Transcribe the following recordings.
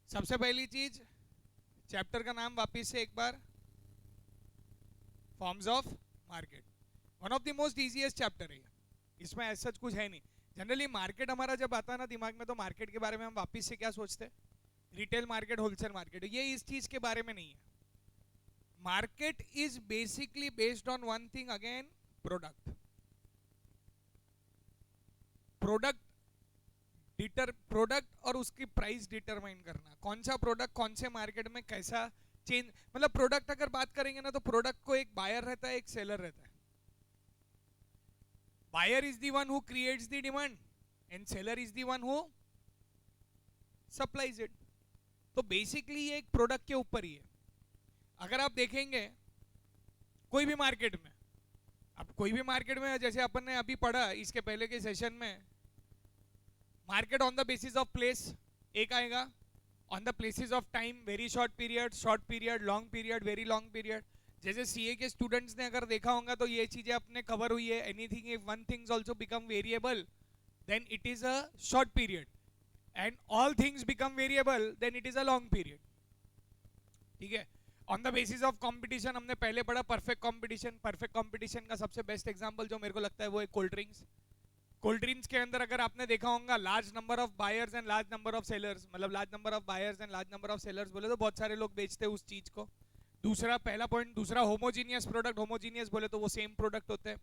सबसे पहली चीज, चैप्टर का नाम वापिस से एक बार, forms of market. One of the most easiest chapter है, इसमें ऐसा कुछ है नहीं। जनरली मार्केट हमारा जब आता है ना दिमाग में, तो मार्केट के बारे में हम वापिस से क्या सोचते हैं, रिटेल मार्केट, होलसेल मार्केट। ये इस चीज के बारे में नहीं है। Market is basically based on one thing again, product. Product और उसकी प्राइस डिटरमाइन करना, कौन सा प्रोडक्ट कौन से मार्केट में कैसा चेंज। मतलब प्रोडक्ट अगर बात करेंगे ना, तो प्रोडक्ट को एक बायर रहता है, एक सेलर रहता है। Buyer is the one who creates the demand and seller is the one who supplies it. तो बेसिकली ये एक प्रोडक्ट के ऊपर ही है। अगर आप देखेंगे कोई भी मार्केट में, अब कोई भी मार्केट में जैसे अपन ने अभी पढ़ा इसके पहले के सेशन में, market on the basis of place एक आएगा, on the places of time, very short period, long period, very long period. जैसे सीए के स्टूडेंट्स ने अगर देखा होगा तो ये चीजें अपने कवर हुई है। Anything if one things also become variable then it is a short period, and all things become variable then it is a long period. ठीक है। On the basis of competition हमने पहले पढ़ा परफेक्ट कंपटीशन। परफेक्ट कंपटीशन का सबसे best example जो मेरे को लगता है वो है कोल्ड ड्रिंक्स। कोल्ड ड्रिंक्स के अंदर अगर आपने देखा होगा, large number of buyers and large number of sellers, मतलब large number of buyers and large number of sellers बोले तो बहुत सारे लोग बेचते हैं उस चीज को। दूसरा, पहला पॉइंट, दूसरा होमोजीनियस प्रोडक्ट, होमोजीनियस बोले तो वो सेम प्रोडक्ट होते हैं।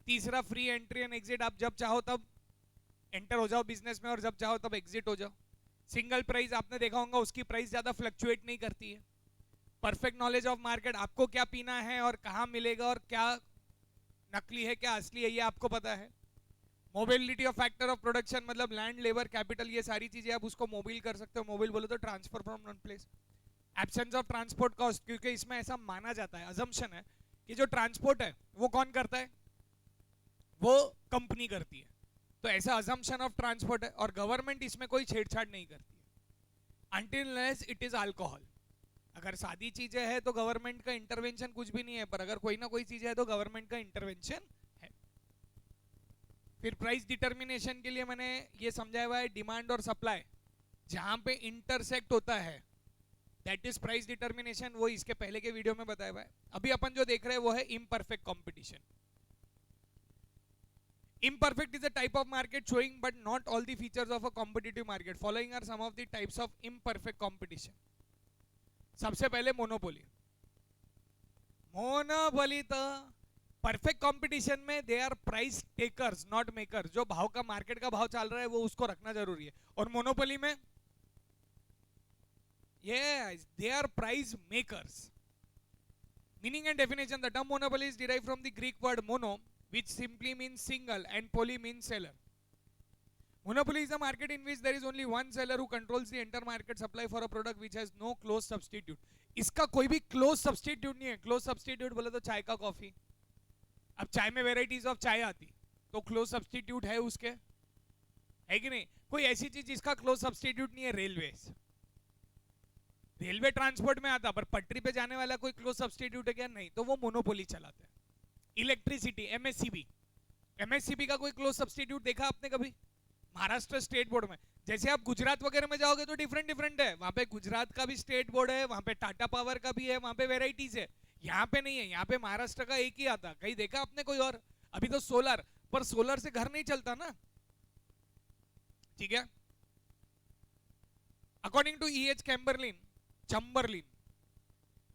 तीसरा, फ्री एंट्री एंड एग्जिट, आप जब चाहो तब एंटर हो जाओ बिजनेस में और जब चाहो तब एग्जिट हो जाओ। सिंगल प्राइस आपने देखा होगा, उसकी प्राइस ज्यादा फ्लक्चुएट नहीं करती है। परफेक्ट नॉलेज ऑफ मार्केट, आपको क्या पीना है और कहां मिलेगा और क्या नकली है क्या असली है ये आपको पता है। Mobility of factor of production, मतलब लैंड, लेबर, कैपिटल, ये सारी चीजें आप उसको मोबाइल कर सकते हो। मोबाइल बोलो तो transfer from one place. Absence of transport cost, क्योंकि इसमें ऐसा माना जाता है, अजम्पशन है कि जो ट्रांसपोर्ट है वो कौन करता है, वो कंपनी करती है। तो ऐसा अजम्पशन ऑफ ट्रांसपोर्ट है, और गवर्नमेंट इसमें कोई छेड़छाड़ नहीं करती है until unless it is alcohol. अगर सादी चीजें हैं तो गवर्नमेंट का इंटरवेंशन कुछ भी नहीं है, पर अगर कोई ना कोई चीज है तो गवर्नमेंट का इंटरवेंशन है। फिर प्राइस डिटर्मिनेशन के लिए मैंने ये समझाया हुआ है, डिमांड और सप्लाई जहां पे इंटरसेक्ट होता है दैट इज प्राइस डिटर्मिनेशन। वो इसके पहले के वीडियो में बताया हुआ है। अभी अपन जो देख रहे हैं वो है imperfect competition. Imperfect is a type of market showing but not all the features of a competitive market. Following are some of the types of imperfect competition. सबसे पहले मोनोपोली। मोनोपोली तो परफेक्ट कंपटीशन में they are price takers not makers. जो भाव का, market का भाव चल रहा है वो उसको रखना जरूरी है। और मोनोपोली में yes, they are price makers. Meaning and definition, the term monopoly is derived from the Greek word mono, which simply means single, and poly means seller. Monopoly is a market in which there is only one seller who controls the entire market supply for a product which has no close substitute. इसका कोई भी close substitute नहीं है। close substitute बोले तो चाय का coffee. अब चाय में वेराइटीज ऑफ चाय आती, तो close substitute है उसके, है कि नहीं? कोई ऐसी चीज जिसका close substitute नहीं है, रेलवेज। रेलवे ट्रांसपोर्ट में आता, पर पटरी पे जाने वाला कोई क्लोज सब्स्टिट्यूट है क्या? नहीं, तो वो मोनोपोली चलाते हैं। इलेक्ट्रिसिटी, एमएससीबी, एमएससीबी का कोई क्लोज सब्स्टिट्यूट देखा आपने कभी? महाराष्ट्र स्टेट बोर्ड में, जैसे आप गुजरात वगैरह में जाओगे तो डिफरेंट डिफरेंट है। वहां पे गुजरात का भी स्टेट बोर्ड है, वहां पे टाटा पावर का भी है, वहां पे वेराइटीज है। यहाँ पे नहीं है, यहाँ पे महाराष्ट्र का एक ही आता। कहीं देखा आपने कोई और? अभी तो सोलर, पर सोलर से घर नहीं चलता ना, ठीक है। According to E.H. Chamberlain,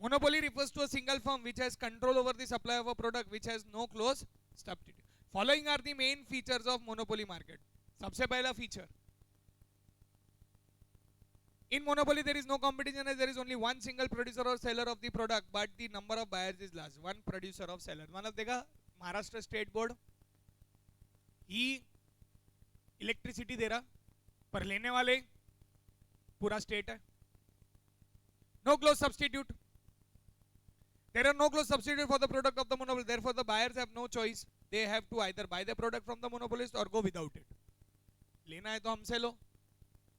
monopoly refers to a single firm which has control over the supply of a product which has no close substitute. Following are the main features of monopoly market. सबसे पहला feature, in monopoly there is no competition as there is only one single producer or seller of the product but the number of buyers is large. One producer of seller, मतलब देखा Maharashtra state board ही electricity दे रहा, पर लेने वाले पूरा state है। No close substitute. There are no close substitute for the product of the monopoly. Therefore, the buyers have no choice. They have to either buy the product from the monopolist or go without it. लेना है तो हमसे लो,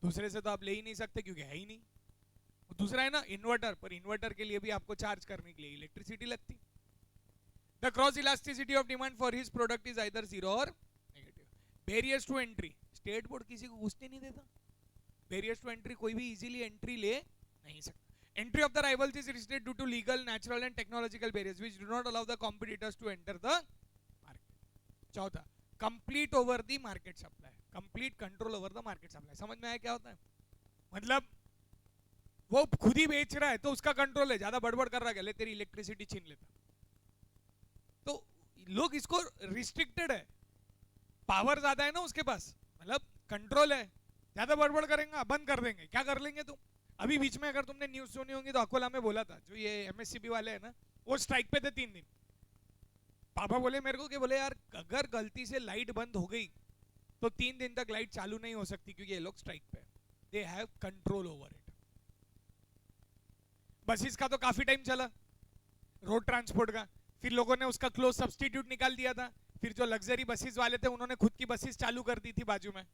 दूसरे से तो आप ले ही नहीं सकते क्योंकि है ही नहीं। दूसरा है ना इन्वर्टर, पर इन्वर्टर के लिए भी आपको चार्ज करने के लिए इलेक्ट्रिसिटी लगती। The cross elasticity of demand for his product is either zero or negative. Barriers to entry. State board किसी को घुसने नहीं देता। बैरियर्स टू एंट्री, कोई भी इजीली एंट्री ले नहीं सकता. Entry of the rivals is restricted due to legal, natural and technological barriers which do not allow the competitors to enter the market. चौथा, complete over the market supply, complete control over the market supply. समझ में आया क्या होता है? मतलब वो खुद ही बेच रहा है तो उसका कंट्रोल है, ज्यादा बड़बड़ कर रहा है, ले तेरी इलेक्ट्रिसिटी छीन लेता. तो लोग इसको रिस्ट्रिक्टेड है, पावर ज्यादा है ना उसके पास, मतलब कंट्रोल है, ज्यादा बड़बड़ करेंगे बंद कर देंगे. क्या कर लेंगे तुम? अभी बीच में अगर तुमने न्यूज सुनी होंगी तो अकोला में बोला था, जो ये एमएससीबी वाले हैं ना, वो स्ट्राइक पे थे 3 दिन. पापा बोले मेरे को कि बोले यार अगर गलती से लाइट बंद हो गई तो 3 दिन तक लाइट चालू नहीं हो सकती क्योंकि ये लोग स्ट्राइक पे, they have control over it. Buses का तो काफी टाइम चला, रोड ट्रांसपोर्ट का, फिर लोगों ने उसका क्लोज सब्स्टिट्यूट निकाल दिया था. फिर जो लग्जरी बसेस वाले थे उन्होंने खुद की बसेस चालू कर दी थी बाजू में.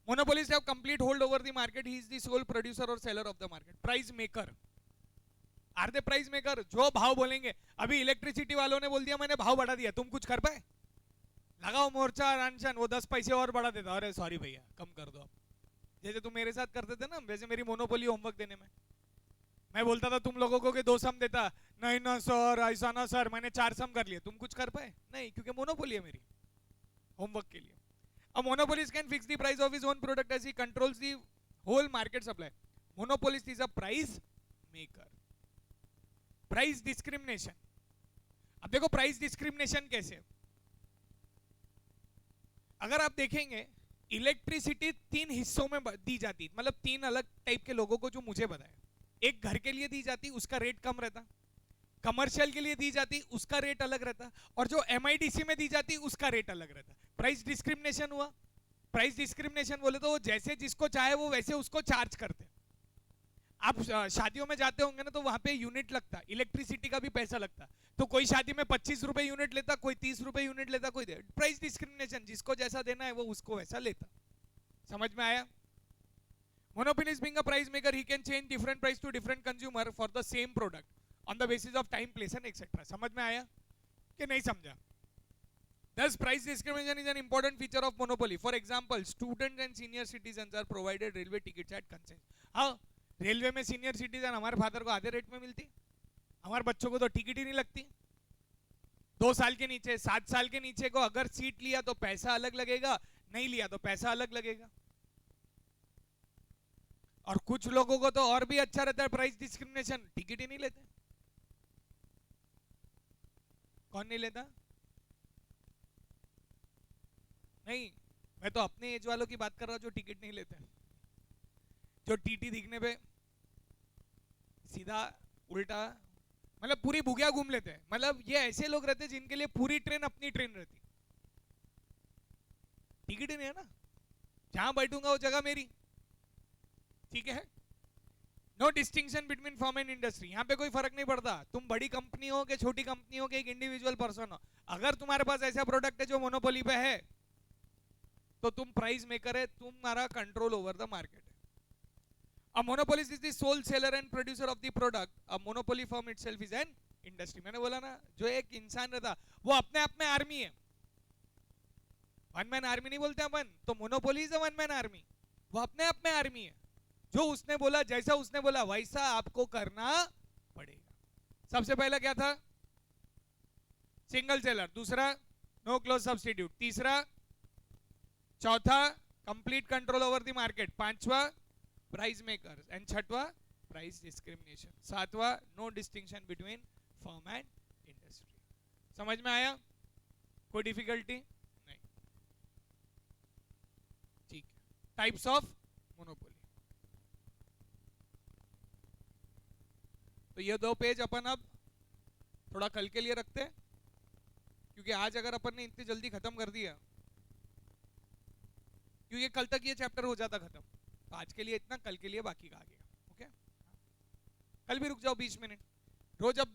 Monopolists have complete hold over the market. He is the sole producer or seller of the market. Price maker. Are they price maker? जो भाव बोलेंगे. अभी इलेक्ट्रिसिटी वालों ने बोल दिया मैंने भाव बढ़ा दिया, तुम कुछ कर पाए? लगाओ मोर्चा अनशन, वो 10 पैसे और बढ़ा देता. अरे सॉरी भैया कम कर दो. जैसे तुम मेरे साथ करते थे ना, वैसे मेरी मोनोपोली होमवर्क देने में मैं बोलता था तुम लोगों को कि 2 सम देता, नहीं ना सर ऐसा ना सर, मैंने 4 सम कर लिए. तुम कुछ कर पाए? नहीं, क्योंकि मोनोपोली है मेरी होमवर्क के लिए. A monopolist can fix the price of his own product as he controls the whole market supply. Monopolist is a price maker. Price discrimination. अब देखो प्राइस डिस्क्रिमिनेशन कैसे. अगर आप देखेंगे इलेक्ट्रिसिटी 3 हिस्सों में दी जाती, मतलब 3 अलग टाइप के लोगों को जो मुझे बताया. एक घर के लिए दी जाती, उसका रेट कम रहता. कमर्शियल के लिए दी जाती, उसका रेट अलग रहता. और जो एमआईडीसी में दी जाती उसका रेट अलग रहता. प्राइस डिस्क्रिमिनेशन हुआ. प्राइस डिस्क्रिमिनेशन बोले तो वो जैसे जिसको चाहे वो वैसे उसको चार्ज करते. आप शादियों में जाते होंगे ना तो वहां पे यूनिट लगता, इलेक्ट्रिसिटी का भी पैसा लगता. तो कोई शादी में 25 रुपए यूनिट लेता, कोई 30 रुपए यूनिट लेता, कोई दे. प्राइस डिस्क्रिमिनेशन, जिसको जैसा देना है वो उसको वैसा लेता. समझ में आया? Monopolist being a price maker, he can change different price to different consumer for the same product on the basis of time, place and etc. समझ में आया कि नहीं समझा? Thus, price discrimination is an important feature of monopoly. For example, students and senior citizens are provided railway tickets at concession. हाँ, railway में senior citizen हमारे father को आधे रेट में मिलती, हमारे बच्चों को तो टिकट ही नहीं लगती. 2 साल के नीचे, 7 साल के नीचे को अगर सीट लिया तो पैसा अलग लगेगा, नहीं लिया तो पैसा अलग लगेगा. और कुछ लोगों को तो और भी अच्छा रहता है प्राइस डिस्क्रिमिनेशन, टिकट ही नहीं लेते. कौन नहीं लेता? नहीं, मैं तो अपने एज वालों की बात कर रहा हूं जो टिकट नहीं लेते, जो टीटी दिखने पे सीधा उल्टा, मतलब पूरी बुगिया घूम लेते हैं. मतलब ये ऐसे लोग रहते हैं जिनके लिए पूरी ट्रेन अपनी ट्रेन रहती, टिकट ही नहीं है ना, जहां बैठूंगा वो जगह मेरी. ठीक है? No distinction between firm and industry. यहाँ पे कोई फर्क नहीं पड़ता तुम बड़ी कंपनी हो कि छोटी कंपनी हो कि एक इंडिविजुअल पर्सन हो. अगर तुम्हारे पास ऐसा प्रोडक्ट है जो मोनोपोली पे है तो तुम प्राइस मेकर है, तुम्हारा कंट्रोल ओवर द मार्केट है. A monopolist is the sole seller and producer of the product. A monopoly firm itself is an industry. मैंने बोला ना, जो एक इंसान रहता वो अपने आप में आर्मी है. वन मैन आर्मी नहीं बोलते अपन, तो monopoly is a one man army. वो अपने आप में आर्मी है. जो उसने बोला, जैसा उसने बोला वैसा आपको करना पड़ेगा. सबसे पहला क्या था? Single seller. दूसरा नो क्लोज सब्स्टिट्यूट. तीसरा, चौथा complete control over the market. पांचवा प्राइस मेकर्स. एंड छठवा प्राइस डिस्क्रिमिनेशन. सातवा no distinction between firm and industry. समझ में आया? कोई डिफिकल्टी नहीं? ठीक. Types of monopoly. तो ये 2 पेज अपन अब थोड़ा कल के लिए रखते हैं, क्योंकि आज अगर अपन ने इतनी जल्दी खत्म कर दिया, क्योंकि कल तक ये चैप्टर हो जाता खत्म, तो आज के लिए इतना, कल के लिए बाकी का आ गया. ओके, कल भी रुक जाओ 20 मिनट. रोज अब